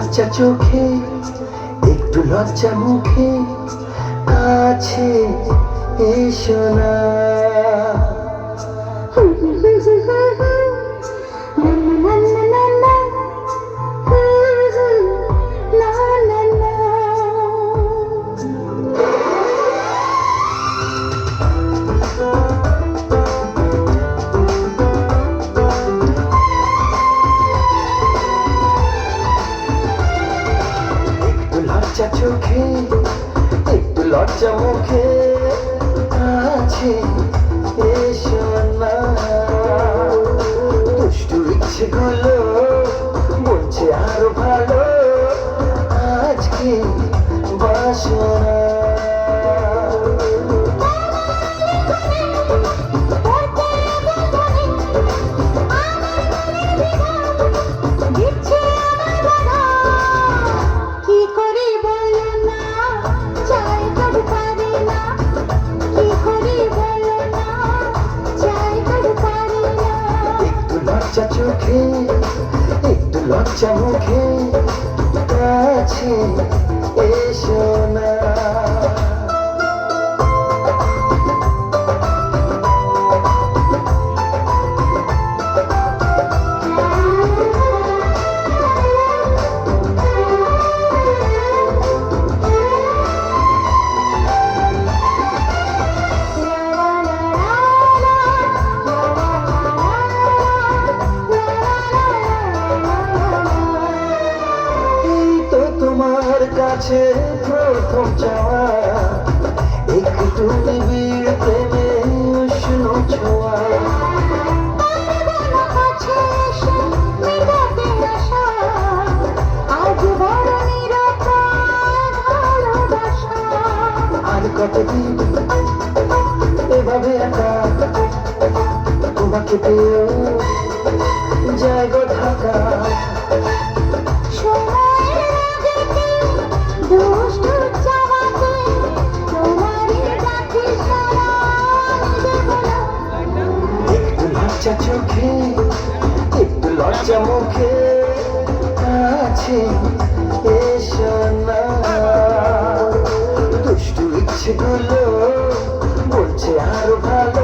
লজ্জা চোখে একটু লজ্জা মুখে কাছে এসো না। লজ্জা চোখে একটু লজ্জা মুখে আছে এসো না। দুষ্টু ইচ্ছেগুলো বলছে আরো ভালো আজকে বাসনা। লজ্জা চোখে একটু লজ্জা মুখে কাছে এসো না। তোমার কাছে প্রথম চাওয়া একটু নিবিড় প্রেমে উষ্ণ ছোঁয়া। আর কতদিন এভাবে একা তোমাকে পেয়ে জায়গা ঢাকা। লজ্জা চোখে একটু লজ্জা মুখে কাছে এসো না। দুষ্টু ইচ্ছেগুলো বলছে আরো ভালো